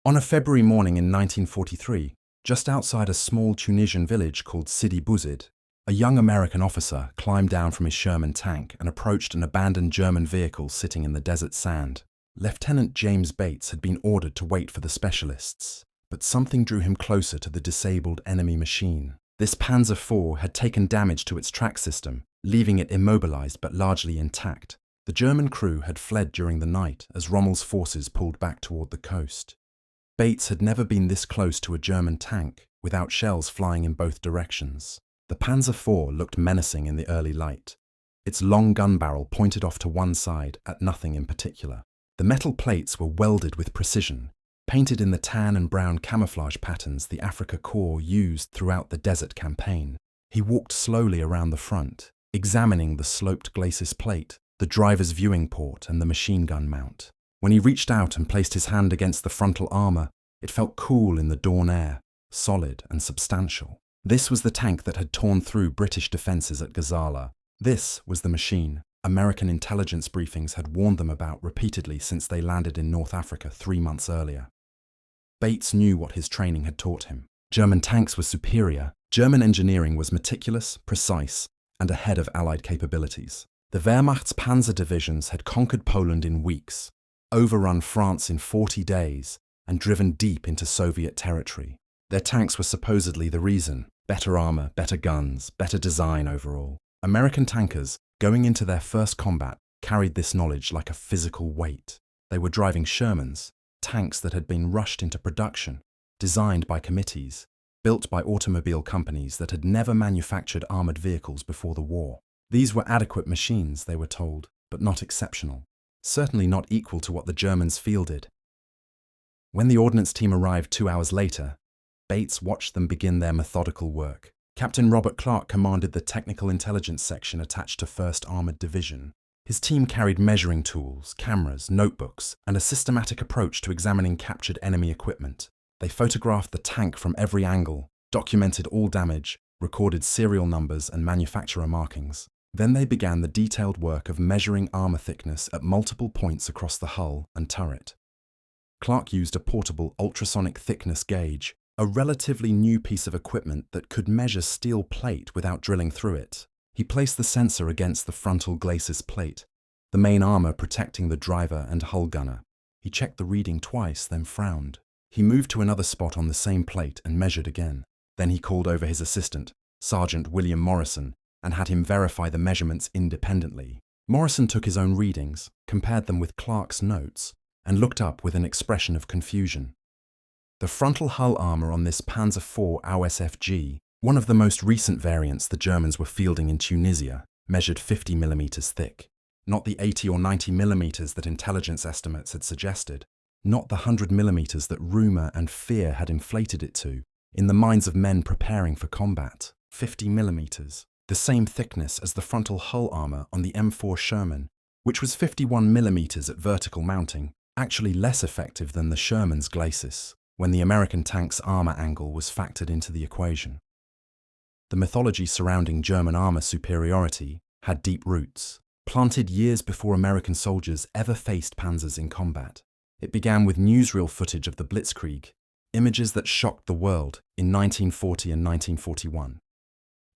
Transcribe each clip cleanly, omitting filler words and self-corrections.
On a February morning in 1943, just outside a small Tunisian village called Sidi, a young American officer climbed down from his Sherman tank and approached an abandoned German vehicle sitting in the desert sand. Lieutenant James Bates had been ordered to wait for the specialists, but something drew him closer to the disabled enemy machine. This Panzer IV had taken damage to its track system, leaving it immobilized but largely intact. The German crew had fled during the night as Rommel's forces pulled back toward the coast. Bates had never been this close to a German tank, without shells flying in both directions. The Panzer IV looked menacing in the early light. Its long gun barrel pointed off to one side at nothing in particular. The metal plates were welded with precision, painted in the tan and brown camouflage patterns the Afrika Korps used throughout the desert campaign. He walked slowly around the front, examining the sloped glacis plate, the driver's viewing port and the machine gun mount. When he reached out and placed his hand against the frontal armor, it felt cool in the dawn air, solid and substantial. This was the tank that had torn through British defenses at Gazala. This was the machine American intelligence briefings had warned them about repeatedly since they landed in North Africa 3 months earlier. Bates knew what his training had taught him. German tanks were superior, German engineering was meticulous, precise, and ahead of Allied capabilities. The Wehrmacht's panzer divisions had conquered Poland in weeks, overrun France in 40 days, and driven deep into Soviet territory. Their tanks were supposedly the reason. Better armor, better guns, better design overall. American tankers, going into their first combat, carried this knowledge like a physical weight. They were driving Shermans, tanks that had been rushed into production, designed by committees, built by automobile companies that had never manufactured armored vehicles before the war. These were adequate machines, they were told, but not exceptional. Certainly not equal to what the Germans fielded. When the Ordnance team arrived 2 hours later, Bates watched them begin their methodical work. Captain Robert Clarke commanded the technical intelligence section attached to 1st Armoured Division. His team carried measuring tools, cameras, notebooks, and a systematic approach to examining captured enemy equipment. They photographed the tank from every angle, documented all damage, recorded serial numbers and manufacturer markings. Then they began the detailed work of measuring armor thickness at multiple points across the hull and turret. Clarke used a portable ultrasonic thickness gauge, a relatively new piece of equipment that could measure steel plate without drilling through it. He placed the sensor against the frontal glacis plate, the main armor protecting the driver and hull gunner. He checked the reading twice, then frowned. He moved to another spot on the same plate and measured again. Then he called over his assistant, Sergeant William Morrison, and had him verify the measurements independently. Morrison took his own readings, compared them with Clarke's notes, and looked up with an expression of confusion. The frontal hull armor on this Panzer IV AUSFG, one of the most recent variants the Germans were fielding in Tunisia, measured 50 mm thick. Not the 80 or 90 mm that intelligence estimates had suggested. Not the 100 mm that rumor and fear had inflated it to, in the minds of men preparing for combat. 50 mm, the same thickness as the frontal hull armor on the M4 Sherman, which was 51 mm at vertical mounting, actually less effective than the Sherman's glacis, when the American tank's armor angle was factored into the equation. The mythology surrounding German armor superiority had deep roots, planted years before American soldiers ever faced panzers in combat. It began with newsreel footage of the Blitzkrieg, images that shocked the world in 1940 and 1941.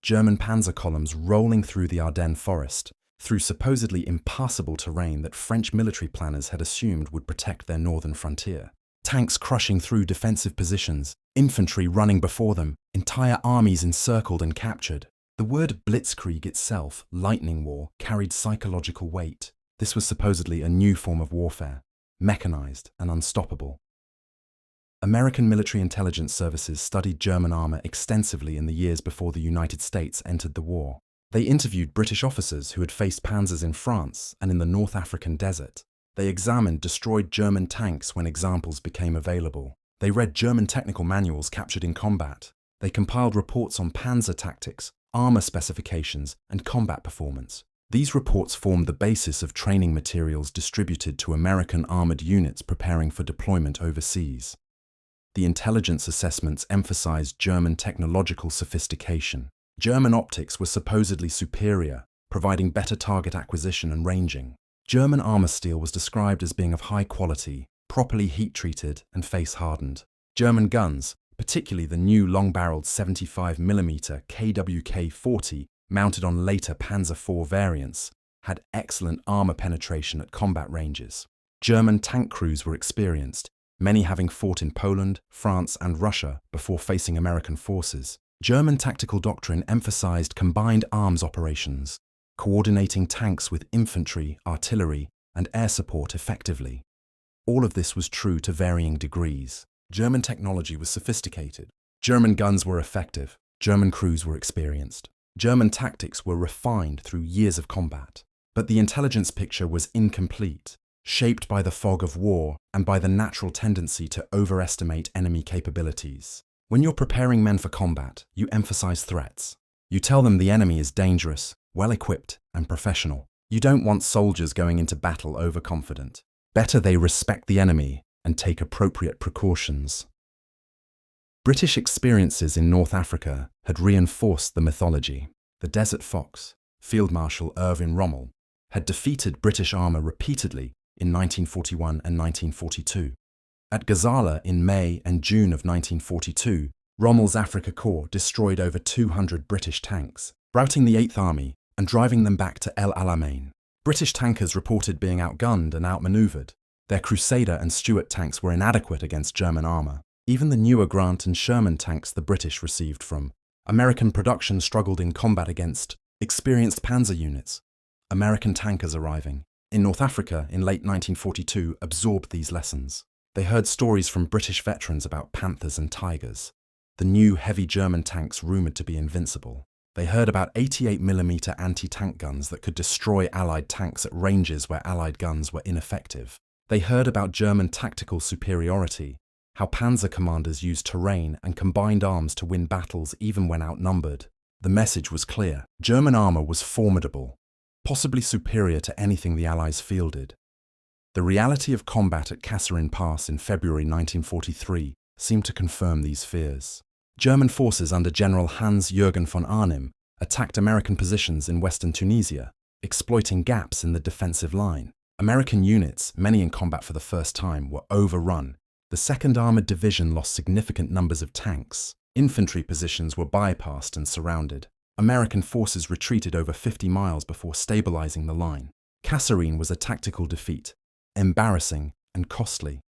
German panzer columns rolling through the Ardennes forest, through supposedly impassable terrain that French military planners had assumed would protect their northern frontier. Tanks crushing through defensive positions, infantry running before them, entire armies encircled and captured. The word Blitzkrieg itself, lightning war, carried psychological weight. This was supposedly a new form of warfare, mechanized and unstoppable. American military intelligence services studied German armor extensively in the years before the United States entered the war. They interviewed British officers who had faced panzers in France and in the North African desert. They examined destroyed German tanks when examples became available. They read German technical manuals captured in combat. They compiled reports on panzer tactics, armor specifications, and combat performance. These reports formed the basis of training materials distributed to American armored units preparing for deployment overseas. The intelligence assessments emphasized German technological sophistication. German optics were supposedly superior, providing better target acquisition and ranging. German armor steel was described as being of high quality, properly heat-treated and face-hardened. German guns, particularly the new long-barreled 75mm KWK-40 mounted on later Panzer IV variants, had excellent armor penetration at combat ranges. German tank crews were experienced, many having fought in Poland, France, and Russia before facing American forces. German tactical doctrine emphasized combined arms operations, coordinating tanks with infantry, artillery, and air support effectively. All of this was true to varying degrees. German technology was sophisticated. German guns were effective. German crews were experienced. German tactics were refined through years of combat. But the intelligence picture was incomplete, shaped by the fog of war and by the natural tendency to overestimate enemy capabilities. When you're preparing men for combat, you emphasize threats. You tell them the enemy is dangerous, well-equipped, and professional. You don't want soldiers going into battle overconfident. Better they respect the enemy and take appropriate precautions. British experiences in North Africa had reinforced the mythology. The Desert Fox, Field Marshal Erwin Rommel, had defeated British armour repeatedly in 1941 and 1942. At Gazala in May and June of 1942, Rommel's Afrika Korps destroyed over 200 British tanks, routing the 8th Army and driving them back to El Alamein. British tankers reported being outgunned and outmanoeuvred. Their Crusader and Stuart tanks were inadequate against German armour. Even the newer Grant and Sherman tanks the British received from American production struggled in combat against experienced panzer units. American tankers arriving in North Africa in late 1942 absorbed these lessons. They heard stories from British veterans about Panthers and Tigers, the new heavy German tanks rumoured to be invincible. They heard about 88mm anti-tank guns that could destroy Allied tanks at ranges where Allied guns were ineffective. They heard about German tactical superiority, how panzer commanders used terrain and combined arms to win battles even when outnumbered. The message was clear. German armour was formidable, possibly superior to anything the Allies fielded. The reality of combat at Kasserine Pass in February 1943 seemed to confirm these fears. German forces under General Hans-Jürgen von Arnim attacked American positions in western Tunisia, exploiting gaps in the defensive line. American units, many in combat for the first time, were overrun. The 2nd Armoured Division lost significant numbers of tanks. Infantry positions were bypassed and surrounded. American forces retreated over 50 miles before stabilizing the line. Kasserine was a tactical defeat, embarrassing and costly.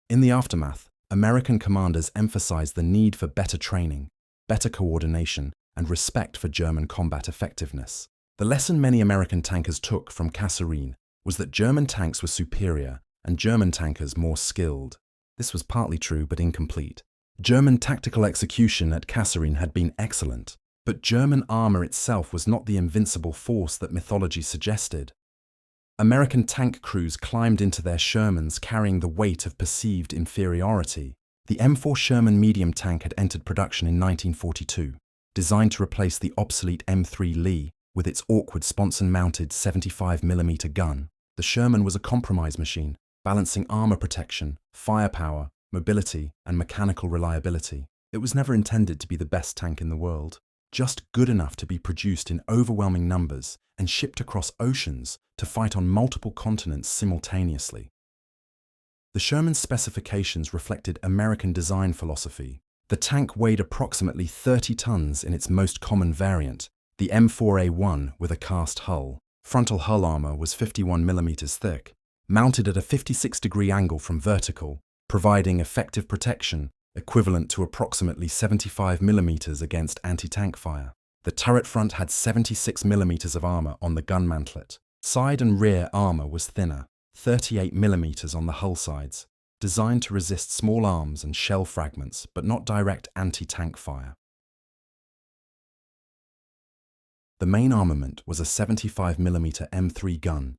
In the aftermath, American commanders emphasized the need for better training, better coordination, and respect for German combat effectiveness. The lesson many American tankers took from Kasserine was that German tanks were superior and German tankers more skilled. This was partly true but incomplete. German tactical execution at Kasserine had been excellent, but German armour itself was not the invincible force that mythology suggested. American tank crews climbed into their Shermans carrying the weight of perceived inferiority. The M4 Sherman medium tank had entered production in 1942, designed to replace the obsolete M3 Lee with its awkward sponson-mounted 75mm gun. The Sherman was a compromise machine, balancing armour protection, firepower, mobility, and mechanical reliability. It was never intended to be the best tank in the world, just good enough to be produced in overwhelming numbers and shipped across oceans to fight on multiple continents simultaneously. The Sherman's specifications reflected American design philosophy. The tank weighed approximately 30 tons in its most common variant, the M4A1 with a cast hull. Frontal hull armour was 51mm thick, mounted at a 56-degree angle from vertical, providing effective protection equivalent to approximately 75mm against anti-tank fire. The turret front had 76mm of armour on the gun mantlet. Side and rear armour was thinner, 38mm on the hull sides, designed to resist small arms and shell fragments but not direct anti-tank fire. The main armament was a 75mm M3 gun,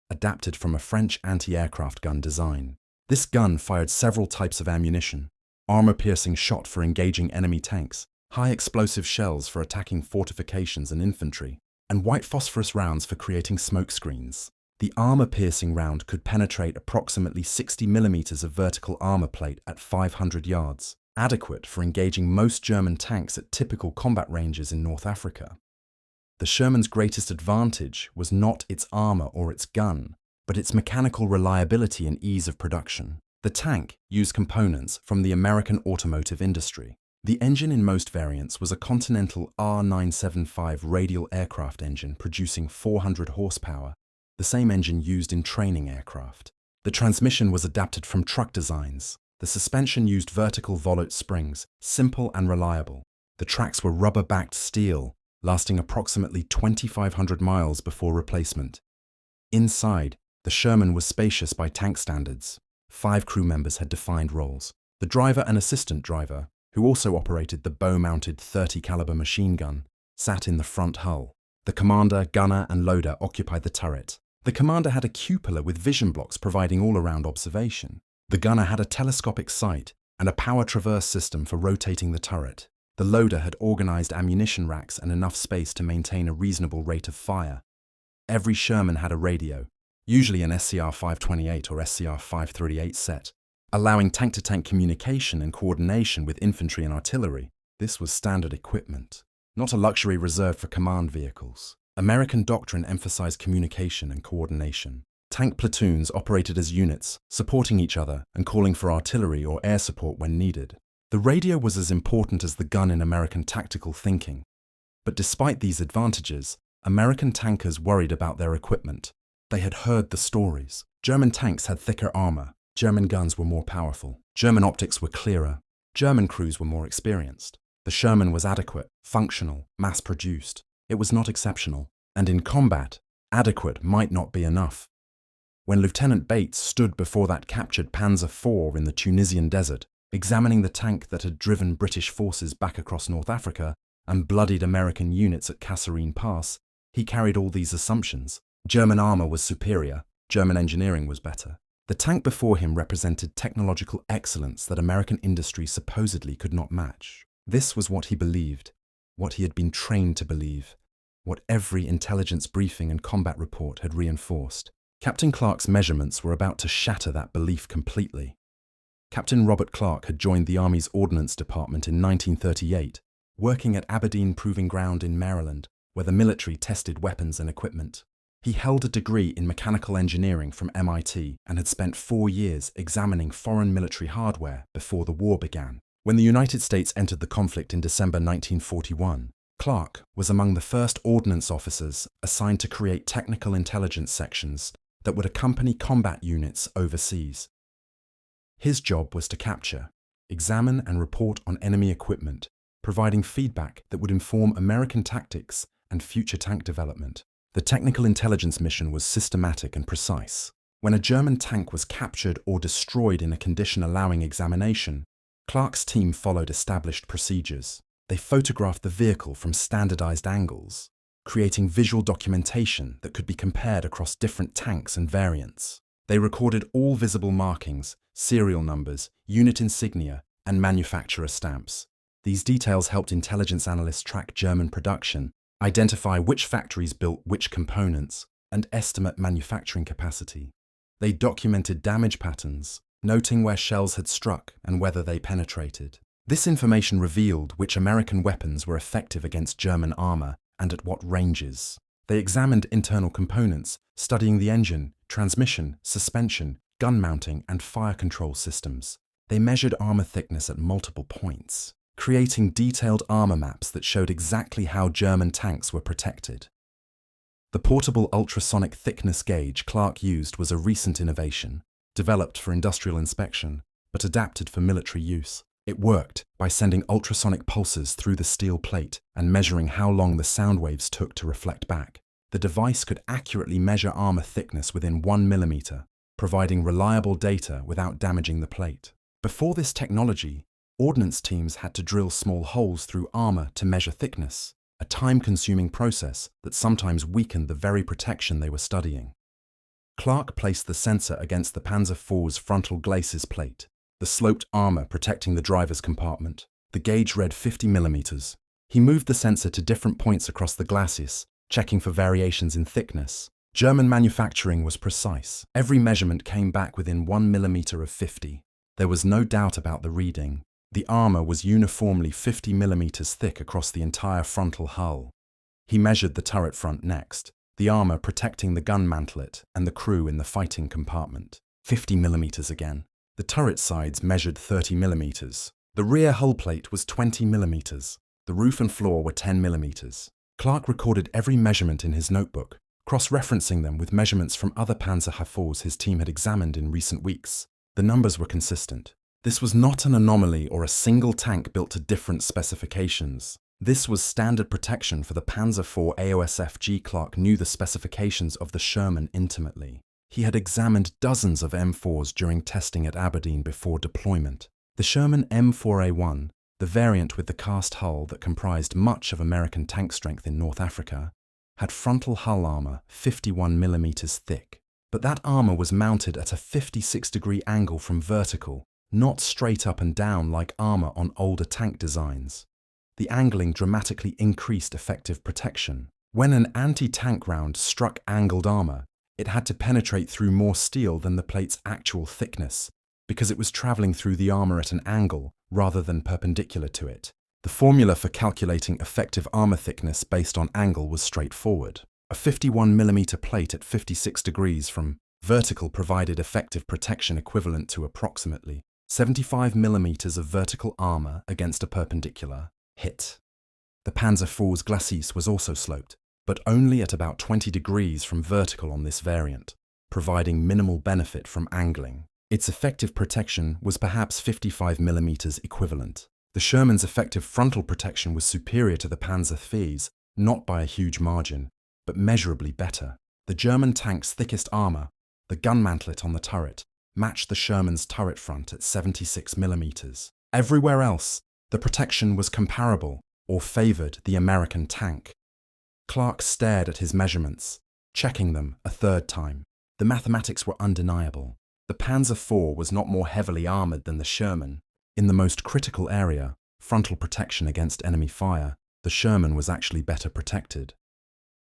adapted from a French anti-aircraft gun design. This gun fired several types of ammunition: armor-piercing shot for engaging enemy tanks, high-explosive shells for attacking fortifications and infantry, and white phosphorus rounds for creating smoke screens. The armor-piercing round could penetrate approximately 60mm of vertical armor plate at 500 yards, adequate for engaging most German tanks at typical combat ranges in North Africa. The Sherman's greatest advantage was not its armor or its gun, but its mechanical reliability and ease of production. The tank used components from the American automotive industry. The engine in most variants was a Continental R975 radial aircraft engine producing 400 horsepower, the same engine used in training aircraft. The transmission was adapted from truck designs. The suspension used vertical volute springs, simple and reliable. The tracks were rubber-backed steel, lasting approximately 2,500 miles before replacement. Inside, the Sherman was spacious by tank standards. 5 crew members had defined roles. The driver and assistant driver, who also operated the bow-mounted 30-caliber machine gun, sat in the front hull. The commander, gunner, and loader occupied the turret. The commander had a cupola with vision blocks providing all-around observation. The gunner had a telescopic sight and a power traverse system for rotating the turret. The loader had organized ammunition racks and enough space to maintain a reasonable rate of fire. Every Sherman had a radio, usually an SCR 528 or SCR 538 set, allowing tank-to-tank communication and coordination with infantry and artillery. This was standard equipment, not a luxury reserved for command vehicles. American doctrine emphasized communication and coordination. Tank platoons operated as units, supporting each other and calling for artillery or air support when needed. The radio was as important as the gun in American tactical thinking. But despite these advantages, American tankers worried about their equipment. They had heard the stories. German tanks had thicker armor. German guns were more powerful. German optics were clearer. German crews were more experienced. The Sherman was adequate, functional, mass-produced. It was not exceptional. And in combat, adequate might not be enough. When Lieutenant Bates stood before that captured Panzer IV in the Tunisian desert, examining the tank that had driven British forces back across North Africa and bloodied American units at Kasserine Pass, he carried all these assumptions. German armor was superior. German engineering was better. The tank before him represented technological excellence that American industry supposedly could not match. This was what he believed, what he had been trained to believe, what every intelligence briefing and combat report had reinforced. Captain Clarke's measurements were about to shatter that belief completely. Captain Robert Clarke had joined the Army's Ordnance Department in 1938, working at Aberdeen Proving Ground in Maryland, where the military tested weapons and equipment. He held a degree in mechanical engineering from MIT and had spent 4 years examining foreign military hardware before the war began. When the United States entered the conflict in December 1941, Clarke was among the first ordnance officers assigned to create technical intelligence sections that would accompany combat units overseas. His job was to capture, examine and report on enemy equipment, providing feedback that would inform American tactics and future tank development. The technical intelligence mission was systematic and precise. When a German tank was captured or destroyed in a condition allowing examination, Clarke's team followed established procedures. They photographed the vehicle from standardized angles, creating visual documentation that could be compared across different tanks and variants. They recorded all visible markings, serial numbers, unit insignia, and manufacturer stamps. These details helped intelligence analysts track German production, identify which factories built which components, and estimate manufacturing capacity. They documented damage patterns, noting where shells had struck and whether they penetrated. This information revealed which American weapons were effective against German armor and at what ranges. They examined internal components, studying the engine, transmission, suspension, gun mounting, and fire control systems. They measured armor thickness at multiple points, creating detailed armor maps that showed exactly how German tanks were protected. The portable ultrasonic thickness gauge Clarke used was a recent innovation, developed for industrial inspection, but adapted for military use. It worked by sending ultrasonic pulses through the steel plate and measuring how long the sound waves took to reflect back. The device could accurately measure armor thickness within 1 millimeter, providing reliable data without damaging the plate. Before this technology, ordnance teams had to drill small holes through armor to measure thickness, a time-consuming process that sometimes weakened the very protection they were studying. Clarke placed the sensor against the Panzer IV's frontal glacis plate, the sloped armor protecting the driver's compartment. The gauge read 50 millimeters. He moved the sensor to different points across the glacis, checking for variations in thickness. German manufacturing was precise. Every measurement came back within 1 millimeter of 50. There was no doubt about the reading. The armor was uniformly 50 millimeters thick across the entire frontal hull. He measured the turret front next. the armor protecting the gun mantlet and the crew in the fighting compartment. 50 millimeters again. The turret sides measured 30 millimeters. The rear hull plate was 20 millimeters. The roof and floor were 10 millimeters. Clarke recorded every measurement in his notebook, cross-referencing them with measurements from other Panzer IVs his team had examined in recent weeks. The numbers were consistent. This was not an anomaly or a single tank built to different specifications. This was standard protection for the Panzer IV AOSFG. Clarke knew the specifications of the Sherman intimately. He had examined dozens of M4s during testing at Aberdeen before deployment. The Sherman M4A1, the variant with the cast hull that comprised much of American tank strength in North Africa, had frontal hull armor 51 millimeters thick. But that armor was mounted at a 56-degree angle from vertical, not straight up and down like armor on older tank designs. The angling dramatically increased effective protection. When an anti-tank round struck angled armor, it had to penetrate through more steel than the plate's actual thickness, because it was traveling through the armor at an angle rather than perpendicular to it. The formula for calculating effective armor thickness based on angle was straightforward. A 51 millimeter plate at 56 degrees from vertical provided effective protection equivalent to approximately 75 millimeters of vertical armor against a perpendicular hit. The Panzer IV's glacis was also sloped, but only at about 20 degrees from vertical on this variant, providing minimal benefit from angling. Its effective protection was perhaps 55 millimeters equivalent. The Sherman's effective frontal protection was superior to the Panzer IV's, not by a huge margin, but measurably better. The German tank's thickest armor, the gun mantlet on the turret, matched the Sherman's turret front at 76 millimeters. Everywhere else, the protection was comparable or favored the American tank. Clarke stared at his measurements, checking them a third time. The mathematics were undeniable. The Panzer IV was not more heavily armored than the Sherman. In the most critical area, frontal protection against enemy fire, the Sherman was actually better protected.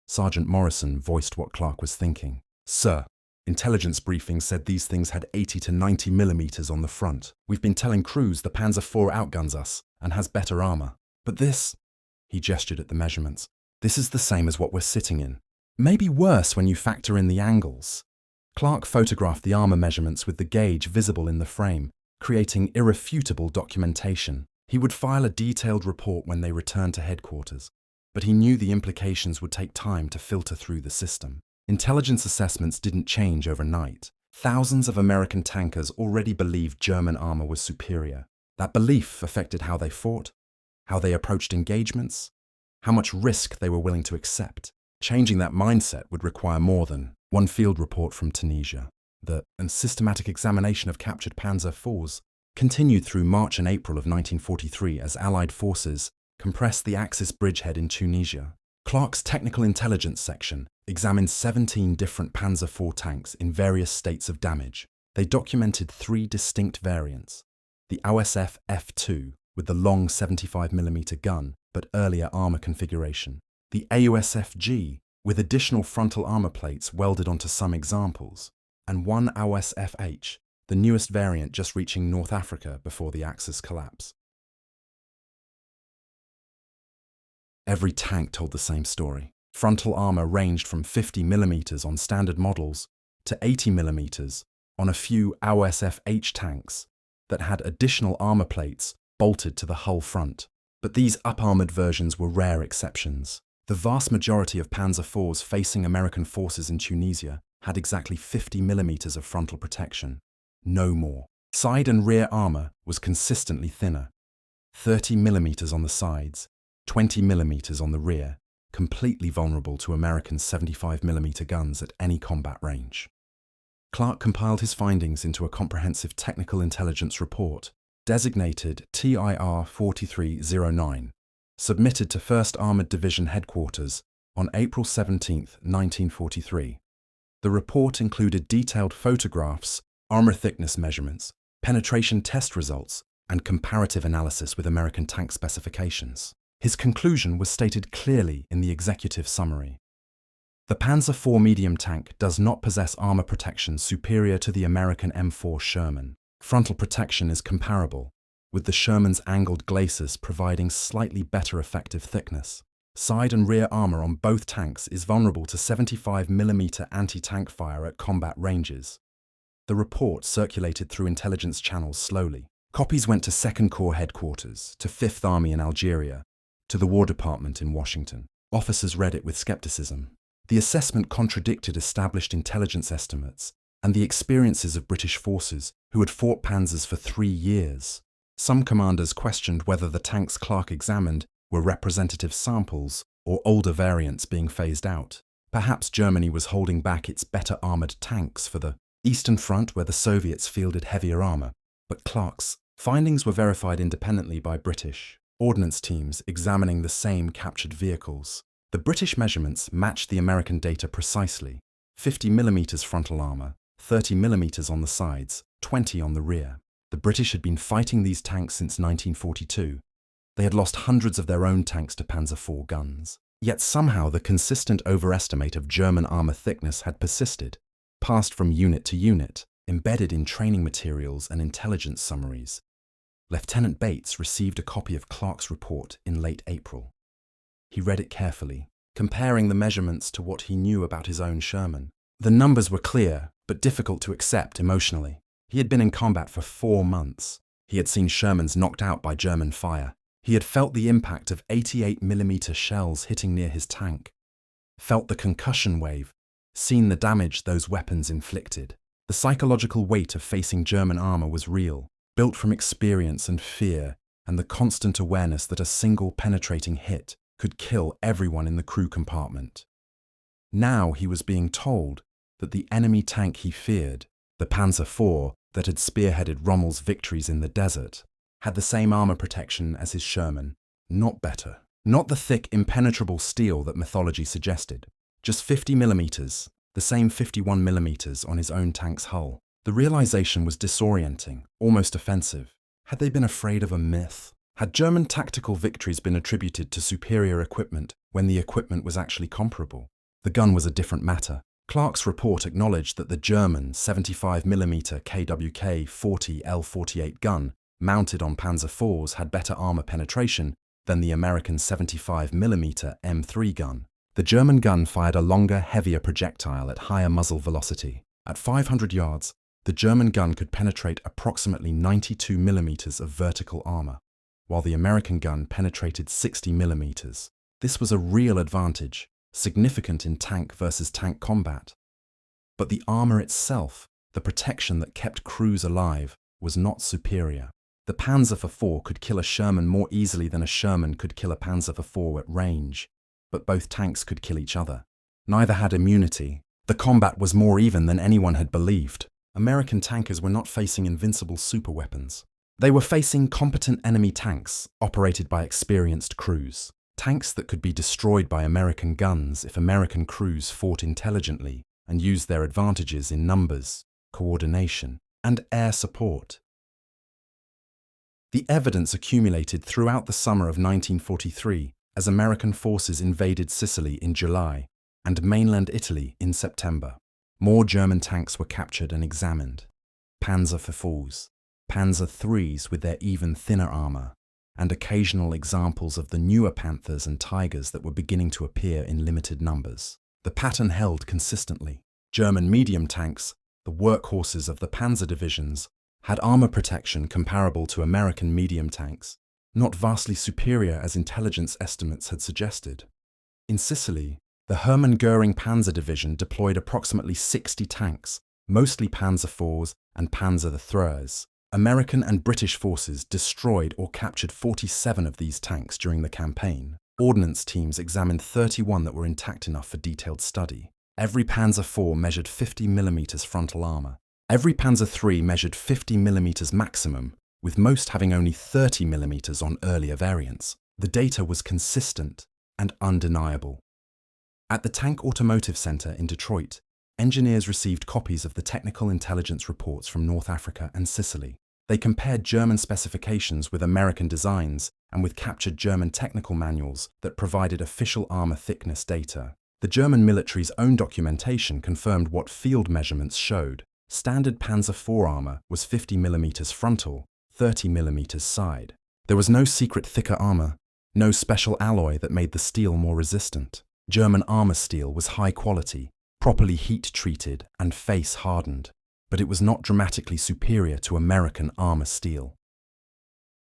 Sergeant Morrison voiced what Clarke was thinking. "Sir, intelligence briefings said these things had 80 to 90 millimeters on the front. We've been telling crews the Panzer IV outguns us and has better armor. But this," he gestured at the measurements, "this is the same as what we're sitting in. Maybe worse when you factor in the angles." Clarke photographed the armor measurements with the gauge visible in the frame, creating irrefutable documentation. He would file a detailed report when they returned to headquarters, but he knew the implications would take time to filter through the system. Intelligence assessments didn't change overnight. Thousands of American tankers already believed German armor was superior. That belief affected how they fought, how they approached engagements, how much risk they were willing to accept. Changing that mindset would require more than one field report from Tunisia. The systematic examination of captured Panzer IVs continued through March and April of 1943 as Allied forces compressed the Axis bridgehead in Tunisia. Clarke's technical intelligence section examined 17 different Panzer IV tanks in various states of damage. They documented 3 distinct variants: the AOSF F2 with the long 75mm gun but earlier armor configuration, the AOSF-G with additional frontal armor plates welded onto some examples, and one AOSF-H, the newest variant just reaching North Africa before the Axis collapse. Every tank told the same story. Frontal armor ranged from 50mm on standard models to 80mm on a few AOSF-H tanks that had additional armor plates bolted to the hull front. But these up-armored versions were rare exceptions. The vast majority of Panzer IVs facing American forces in Tunisia had exactly 50mm of frontal protection, no more. Side and rear armor was consistently thinner, 30mm on the sides, 20mm on the rear, completely vulnerable to American 75mm guns at any combat range. Clarke compiled his findings into a comprehensive technical intelligence report, designated TIR 4309, submitted to 1st Armoured Division Headquarters on April 17, 1943. The report included detailed photographs, armor thickness measurements, penetration test results, and comparative analysis with American tank specifications. His conclusion was stated clearly in the executive summary. The Panzer IV medium tank does not possess armor protection superior to the American M4 Sherman. Frontal protection is comparable, with the Sherman's angled glacis providing slightly better effective thickness. Side and rear armor on both tanks is vulnerable to 75mm anti-tank fire at combat ranges. The report circulated through intelligence channels slowly. Copies went to 2nd Corps headquarters, to 5th Army in Algeria, to the War Department in Washington. Officers read it with skepticism. The assessment contradicted established intelligence estimates and the experiences of British forces who had fought panzers for 3 years. Some commanders questioned whether the tanks Clarke examined were representative samples or older variants being phased out. Perhaps Germany was holding back its better armoured tanks for the Eastern Front where the Soviets fielded heavier armour. But Clarke's findings were verified independently by British Ordnance teams examining the same captured vehicles. The British measurements matched the American data precisely: 50mm frontal armour, 30mm on the sides, 20 on the rear. The British had been fighting these tanks since 1942. They had lost hundreds of their own tanks to Panzer IV guns. Yet somehow the consistent overestimate of German armour thickness had persisted, passed from unit to unit, embedded in training materials and intelligence summaries. Lieutenant Bates received a copy of Clarke's report in late April. He read it carefully, comparing the measurements to what he knew about his own Sherman. The numbers were clear, but difficult to accept emotionally. He had been in combat for 4 months. He had seen Shermans knocked out by German fire. He had felt the impact of 88mm shells hitting near his tank, felt the concussion wave, seen the damage those weapons inflicted. The psychological weight of facing German armour was real, built from experience and fear and the constant awareness that a single penetrating hit could kill everyone in the crew compartment. Now he was being told that the enemy tank he feared, the Panzer IV that had spearheaded Rommel's victories in the desert, had the same armour protection as his Sherman, not better. Not the thick, impenetrable steel that mythology suggested. Just 50mm, the same 51mm on his own tank's hull. The realization was disorienting, almost offensive. Had they been afraid of a myth? Had German tactical victories been attributed to superior equipment when the equipment was actually comparable? The gun was a different matter. Clarke's report acknowledged that the German 75mm KWK 40 L48 gun mounted on Panzer IVs had better armour penetration than the American 75mm M3 gun. The German gun fired a longer, heavier projectile at higher muzzle velocity. At 500 yards, the German gun could penetrate approximately 92mm of vertical armour, while the American gun penetrated 60mm. This was a real advantage, significant in tank versus tank combat. But the armour itself, the protection that kept crews alive, was not superior. The Panzer IV could kill a Sherman more easily than a Sherman could kill a Panzer IV at range, but both tanks could kill each other. Neither had immunity. The combat was more even than anyone had believed. American tankers were not facing invincible superweapons. They were facing competent enemy tanks operated by experienced crews. Tanks that could be destroyed by American guns if American crews fought intelligently and used their advantages in numbers, coordination, and air support. The evidence accumulated throughout the summer of 1943 as American forces invaded Sicily in July and mainland Italy in September. More German tanks were captured and examined. Panzer IVs, Panzer IIIs with their even thinner armour, and occasional examples of the newer Panthers and Tigers that were beginning to appear in limited numbers. The pattern held consistently. German medium tanks, the workhorses of the panzer divisions, had armour protection comparable to American medium tanks, not vastly superior as intelligence estimates had suggested. In Sicily, the Hermann Göring Panzer Division deployed approximately 60 tanks, mostly Panzer IVs and Panzer IIIs. American and British forces destroyed or captured 47 of these tanks during the campaign. Ordnance teams examined 31 that were intact enough for detailed study. Every Panzer IV measured 50mm frontal armour. Every Panzer III measured 50mm maximum, with most having only 30mm on earlier variants. The data was consistent and undeniable. At the Tank Automotive Center in Detroit, engineers received copies of the technical intelligence reports from North Africa and Sicily. They compared German specifications with American designs and with captured German technical manuals that provided official armour thickness data. The German military's own documentation confirmed what field measurements showed. Standard Panzer IV armour was 50mm frontal, 30mm side. There was no secret thicker armour, No special alloy that made the steel more resistant. German armor steel was high quality, properly heat-treated and face-hardened, but it was not dramatically superior to American armor steel.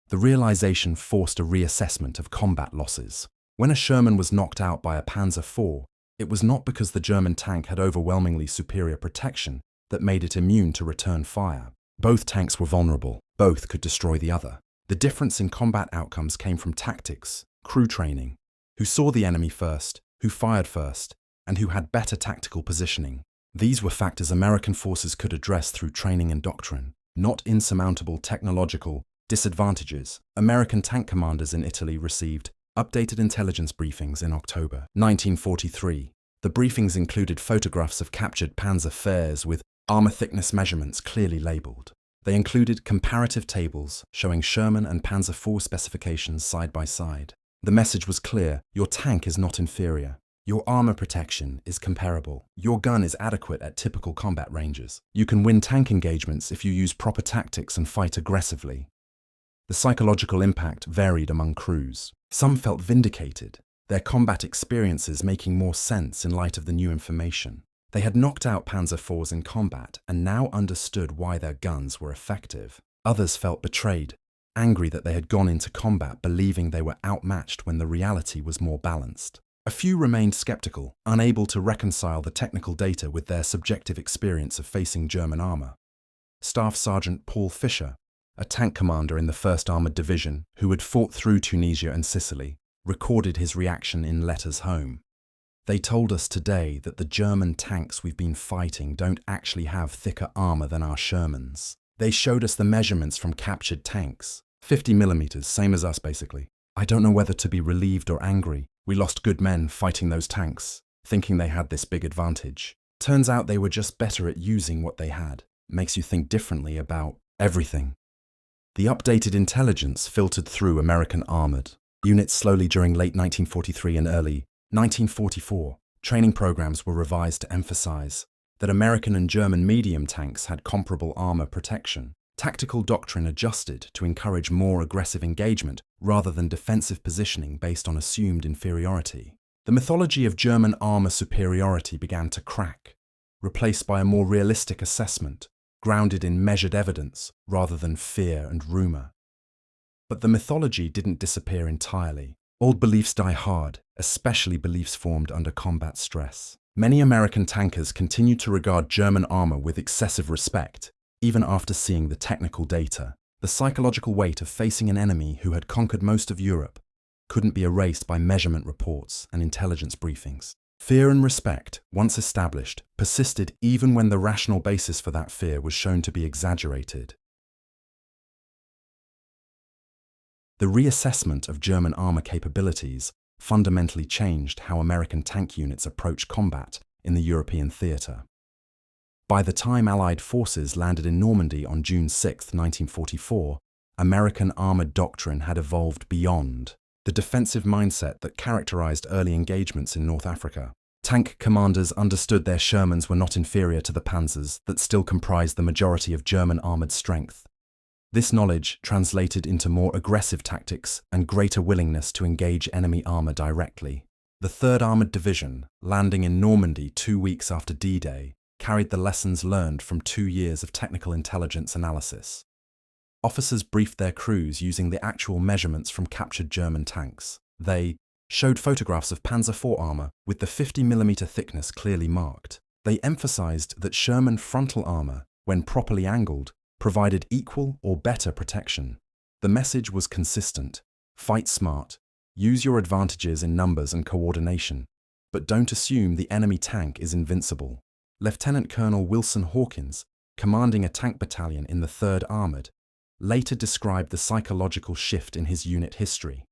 The realization forced a reassessment of combat losses. When a Sherman was knocked out by a Panzer IV, it was not because the German tank had overwhelmingly superior protection that made it immune to return fire. Both tanks were vulnerable. Both could destroy the other. The difference in combat outcomes came from tactics, crew training, who saw the enemy first, who fired first, and who had better tactical positioning. These were factors American forces could address through training and doctrine, not insurmountable technological disadvantages. American tank commanders in Italy received updated intelligence briefings in October 1943. The briefings included photographs of captured Panzer IVs with armor thickness measurements clearly labeled. They included comparative tables showing Sherman and Panzer IV specifications side by side. The message was clear: your tank is not inferior. Your armor protection is comparable. Your gun is adequate at typical combat ranges. You can win tank engagements if you use proper tactics and fight aggressively. The psychological impact varied among crews. Some felt vindicated, their combat experiences making more sense in light of the new information. They had knocked out Panzer IVs in combat and now understood why their guns were effective. Others felt betrayed, angry that they had gone into combat believing they were outmatched when the reality was more balanced. A few remained skeptical, unable to reconcile the technical data with their subjective experience of facing German armor. Staff Sergeant Paul Fischer, a tank commander in the 1st Armored Division who had fought through Tunisia and Sicily, recorded his reaction in letters home. They told us today that the German tanks we've been fighting don't actually have thicker armor than our Shermans. They showed us the measurements from captured tanks. 50 millimeters, same as us basically. I don't know whether to be relieved or angry. We lost good men fighting those tanks, thinking they had this big advantage. Turns out they were just better at using what they had. Makes you think differently about everything. The updated intelligence filtered through American armored units slowly during late 1943 and early 1944. Training programs were revised to emphasize that American and German medium tanks had comparable armor protection. Tactical doctrine adjusted to encourage more aggressive engagement rather than defensive positioning based on assumed inferiority. The mythology of German armor superiority began to crack, replaced by a more realistic assessment, grounded in measured evidence rather than fear and rumor. But the mythology didn't disappear entirely. Old beliefs die hard, especially beliefs formed under combat stress. Many American tankers continued to regard German armor with excessive respect, even after seeing the technical data. The psychological weight of facing an enemy who had conquered most of Europe couldn't be erased by measurement reports and intelligence briefings. Fear and respect, once established, persisted even when the rational basis for that fear was shown to be exaggerated. The reassessment of German armor capabilities fundamentally changed how American tank units approached combat in the European theater. By the time Allied forces landed in Normandy on June 6, 1944, American armored doctrine had evolved beyond the defensive mindset that characterized early engagements in North Africa. Tank commanders understood their Shermans were not inferior to the Panzers that still comprised the majority of German armored strength. This knowledge translated into more aggressive tactics and greater willingness to engage enemy armor directly. The 3rd Armored Division, landing in Normandy 2 weeks after D-Day, carried the lessons learned from 2 years of technical intelligence analysis. Officers briefed their crews using the actual measurements from captured German tanks. They showed photographs of Panzer IV armor with the 50mm thickness clearly marked. They emphasized that Sherman frontal armor, when properly angled, provided equal or better protection. The message was consistent: fight smart, use your advantages in numbers and coordination, but don't assume the enemy tank is invincible. Lieutenant Colonel Wilson Hawkins, commanding a tank battalion in the 3rd Armored, later described the psychological shift in his unit history.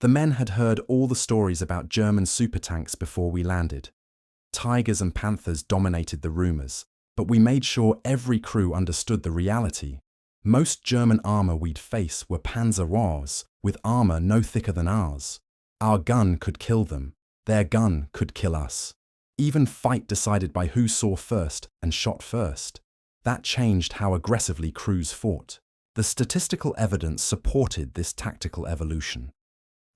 The men had heard all the stories about German supertanks before we landed. Tigers and Panthers dominated the rumors, but we made sure every crew understood the reality. Most German armor we'd face were Panzer IVs, with armor no thicker than ours. Our gun could kill them. Their gun could kill us. Even fight decided by who saw first and shot first. That changed how aggressively crews fought. The statistical evidence supported this tactical evolution.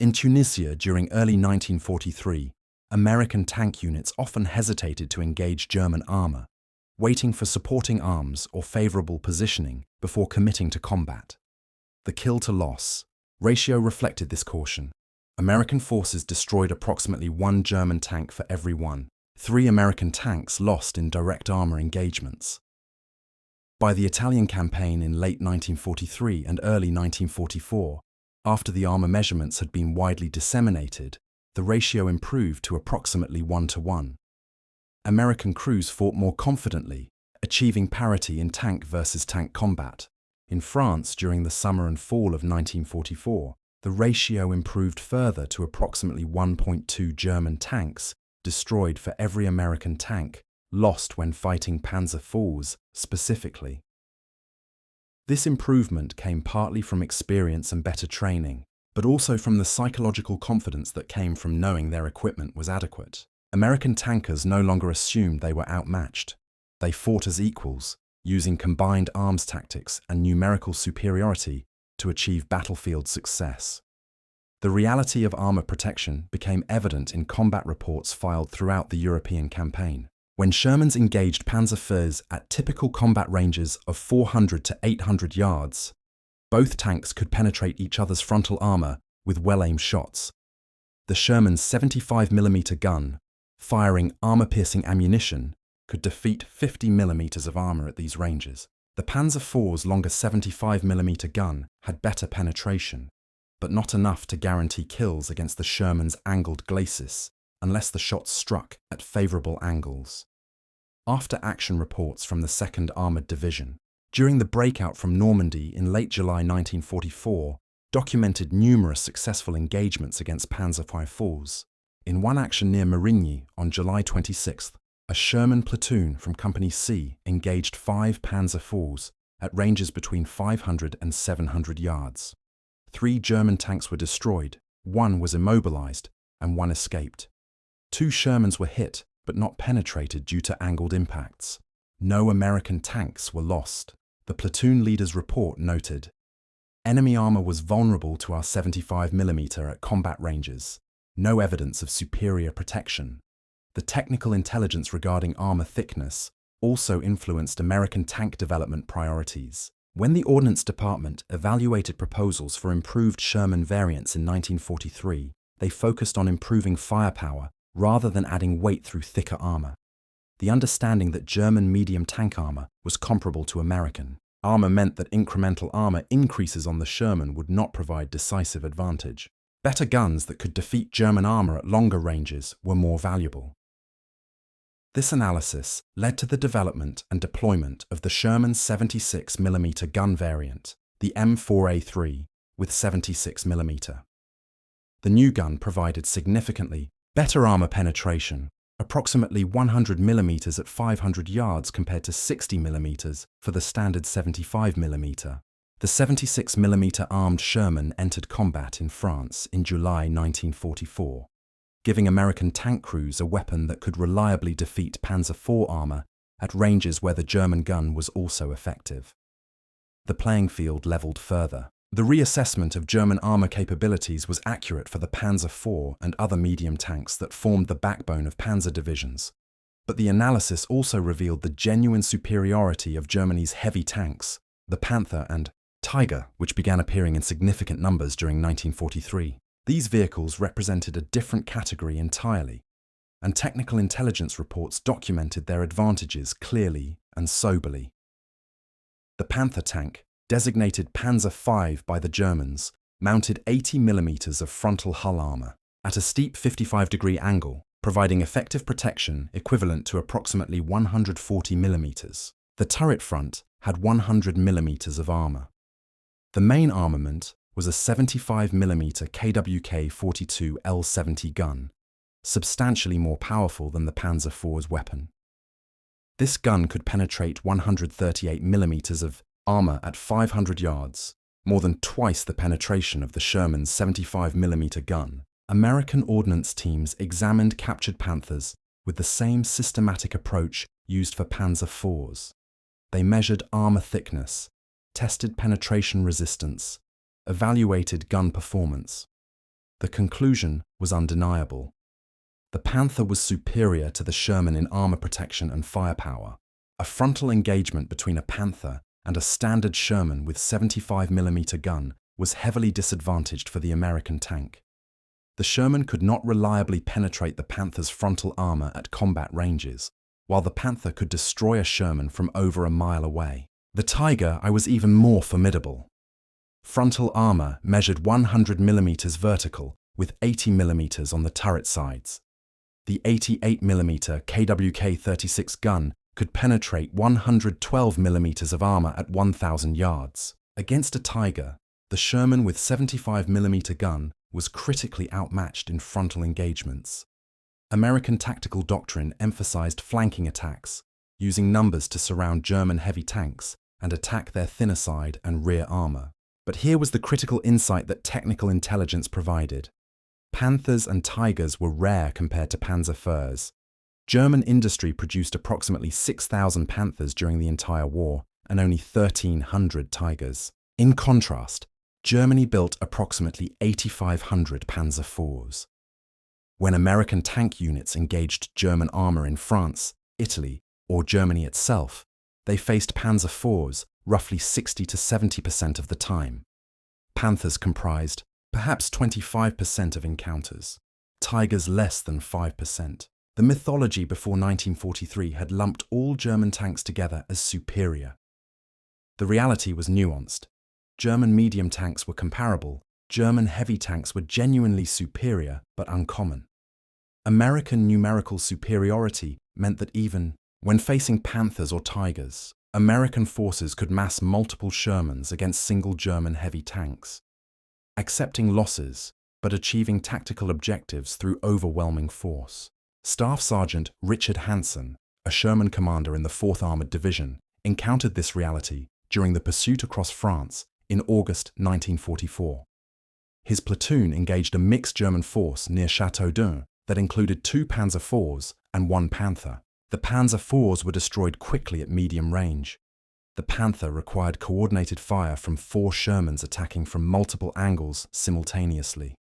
In Tunisia during early 1943, American tank units often hesitated to engage German armor, waiting for supporting arms or favorable positioning before committing to combat. The kill-to-loss ratio reflected this caution. American forces destroyed approximately 1 German tank for every 3 American tanks lost in direct armor engagements. By the Italian campaign in late 1943 and early 1944, after the armor measurements had been widely disseminated, the ratio improved to approximately 1-to-1. American crews fought more confidently, achieving parity in tank versus tank combat. In France, during the summer and fall of 1944, the ratio improved further to approximately 1.2 German tanks destroyed for every American tank lost when fighting Panzer IVs specifically. This improvement came partly from experience and better training, but also from the psychological confidence that came from knowing their equipment was adequate. American tankers no longer assumed they were outmatched. They fought as equals, using combined arms tactics and numerical superiority to achieve battlefield success. The reality of armor protection became evident in combat reports filed throughout the European campaign. When Shermans engaged Panzer IVs at typical combat ranges of 400 to 800 yards, both tanks could penetrate each other's frontal armor with well-aimed shots. The Sherman's 75mm gun, firing armor-piercing ammunition, could defeat 50mm of armor at these ranges. The Panzer IV's longer 75mm gun had better penetration, but not enough to guarantee kills against the Sherman's angled glacis, unless the shots struck at favorable angles. After-action reports from the 2nd Armored Division, during the breakout from Normandy in late July 1944, documented numerous successful engagements against Panzer IVs. In one action near Marigny on July 26th, a Sherman platoon from Company C engaged 5 Panzer IVs at ranges between 500 and 700 yards. 3 German tanks were destroyed, 1 was immobilized, and 1 escaped. 2 Shermans were hit, but not penetrated due to angled impacts. No American tanks were lost. The platoon leader's report noted, "Enemy armor was vulnerable to our 75mm at combat ranges. No evidence of superior protection." The technical intelligence regarding armor thickness also influenced American tank development priorities. When the Ordnance Department evaluated proposals for improved Sherman variants in 1943, they focused on improving firepower rather than adding weight through thicker armor. The understanding that German medium tank armor was comparable to American armor meant that incremental armor increases on the Sherman would not provide decisive advantage. Better guns that could defeat German armor at longer ranges were more valuable. This analysis led to the development and deployment of the Sherman 76mm gun variant, the M4A3, with 76mm. The new gun provided significantly better armor penetration, approximately 100mm at 500 yards compared to 60mm for the standard 75mm. The 76mm armed Sherman entered combat in France in July 1944, giving American tank crews a weapon that could reliably defeat Panzer IV armor at ranges where the German gun was also effective. The playing field leveled further. The reassessment of German armor capabilities was accurate for the Panzer IV and other medium tanks that formed the backbone of panzer divisions, but the analysis also revealed the genuine superiority of Germany's heavy tanks, the Panther and Tiger, which began appearing in significant numbers during 1943. These vehicles represented a different category entirely, and technical intelligence reports documented their advantages clearly and soberly. The Panther tank, designated Panzer V by the Germans, mounted 80mm of frontal hull armor at a steep 55-degree angle, providing effective protection equivalent to approximately 140mm. The turret front had 100mm of armor. The main armament was a 75mm KWK-42 L70 gun, substantially more powerful than the Panzer IV's weapon. This gun could penetrate 138mm of armor at 500 yards, more than twice the penetration of the Sherman's 75mm gun. American ordnance teams examined captured Panthers with the same systematic approach used for Panzer IVs. They measured armor thickness, tested penetration resistance, evaluated gun performance. The conclusion was undeniable. The Panther was superior to the Sherman in armor protection and firepower. A frontal engagement between a Panther and a standard Sherman with 75mm gun was heavily disadvantaged for the American tank. The Sherman could not reliably penetrate the Panther's frontal armor at combat ranges, while the Panther could destroy a Sherman from over a mile away. The Tiger I was even more formidable. Frontal armor measured 100mm vertical with 80mm on the turret sides. The 88mm KWK-36 gun could penetrate 112mm of armor at 1,000 yards. Against a Tiger, the Sherman with 75mm gun was critically outmatched in frontal engagements. American tactical doctrine emphasized flanking attacks, using numbers to surround German heavy tanks and attack their thinner side and rear armor. But here was the critical insight that technical intelligence provided. Panthers and Tigers were rare compared to Panzer IVs. German industry produced approximately 6,000 Panthers during the entire war and only 1,300 Tigers. In contrast, Germany built approximately 8,500 Panzer IVs. When American tank units engaged German armor in France, Italy, or Germany itself, they faced Panzer IVs roughly 60 to 70% of the time. Panthers comprised perhaps 25% of encounters, Tigers less than 5%. The mythology before 1943 had lumped all German tanks together as superior. The reality was nuanced. German medium tanks were comparable, German heavy tanks were genuinely superior but uncommon. American numerical superiority meant that even when facing Panthers or Tigers, American forces could mass multiple Shermans against single German heavy tanks, accepting losses but achieving tactical objectives through overwhelming force. Staff Sergeant Richard Hansen, a Sherman commander in the 4th Armored Division, encountered this reality during the pursuit across France in August 1944. His platoon engaged a mixed German force near Châteaudun that included 2 Panzer IVs and 1 Panther. The Panzer IVs were destroyed quickly at medium range. The Panther required coordinated fire from 4 Shermans attacking from multiple angles simultaneously.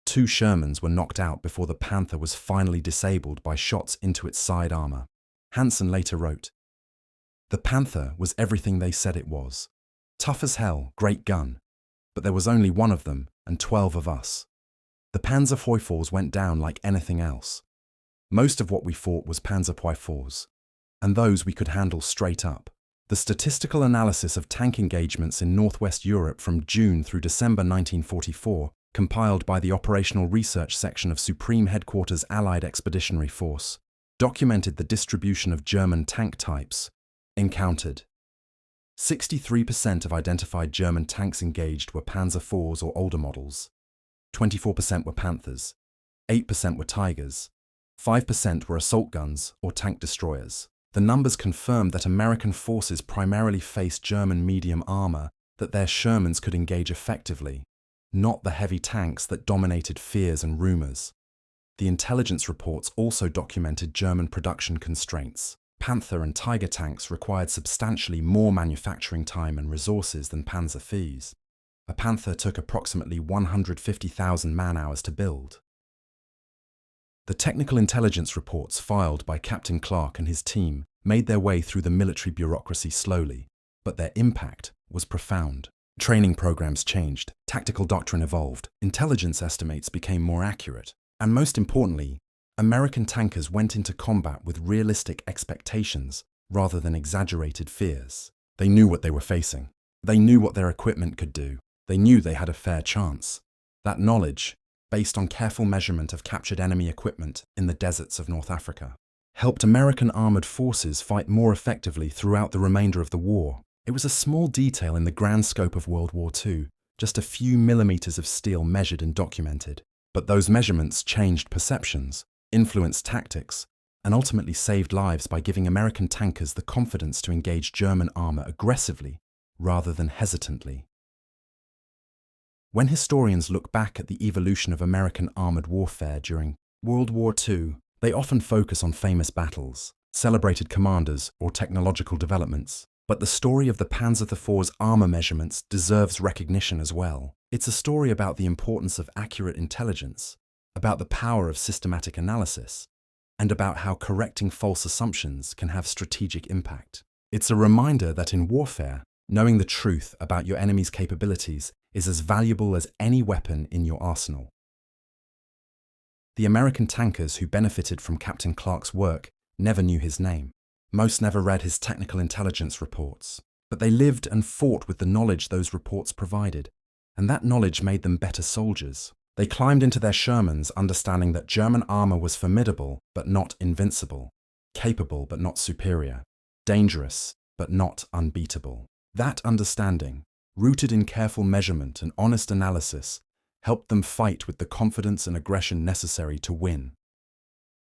2 Shermans were knocked out before the Panther was finally disabled by shots into its side armor. Hansen later wrote, "The Panther was everything they said it was. Tough as hell, great gun. But there was only 1 of them and 12 of us. The Panzer IVs went down like anything else. Most of what we fought was Panzer IVs, and those we could handle straight up." The statistical analysis of tank engagements in Northwest Europe from June through December 1944, compiled by the Operational Research Section of Supreme Headquarters Allied Expeditionary Force, documented the distribution of German tank types encountered. 63% of identified German tanks engaged were Panzer IVs or older models. 24% were Panthers. 8% were Tigers. 5% were assault guns or tank destroyers. The numbers confirmed that American forces primarily faced German medium armor that their Shermans could engage effectively, not the heavy tanks that dominated fears and rumors. The intelligence reports also documented German production constraints. Panther and Tiger tanks required substantially more manufacturing time and resources than Panzer IVs. A Panther took approximately 150,000 man-hours to build. The technical intelligence reports filed by Captain Clarke and his team made their way through the military bureaucracy slowly, but their impact was profound. Training programs changed, tactical doctrine evolved, intelligence estimates became more accurate, and most importantly, American tankers went into combat with realistic expectations rather than exaggerated fears. They knew what they were facing. They knew what their equipment could do. They knew they had a fair chance. That knowledge, based on careful measurement of captured enemy equipment in the deserts of North Africa, helped American armored forces fight more effectively throughout the remainder of the war. It was a small detail in the grand scope of World War II, just a few millimeters of steel measured and documented. But those measurements changed perceptions, influenced tactics, and ultimately saved lives by giving American tankers the confidence to engage German armor aggressively rather than hesitantly. When historians look back at the evolution of American armored warfare during World War II, they often focus on famous battles, celebrated commanders, or technological developments. But the story of the Panzer IV's armor measurements deserves recognition as well. It's a story about the importance of accurate intelligence, about the power of systematic analysis, and about how correcting false assumptions can have strategic impact. It's a reminder that in warfare, knowing the truth about your enemy's capabilities is as valuable as any weapon in your arsenal. The American tankers who benefited from Captain Clarke's work never knew his name. Most never read his technical intelligence reports, but they lived and fought with the knowledge those reports provided, and that knowledge made them better soldiers. They climbed into their Shermans understanding that German armor was formidable but not invincible, capable but not superior, dangerous but not unbeatable. That understanding, rooted in careful measurement and honest analysis, helped them fight with the confidence and aggression necessary to win.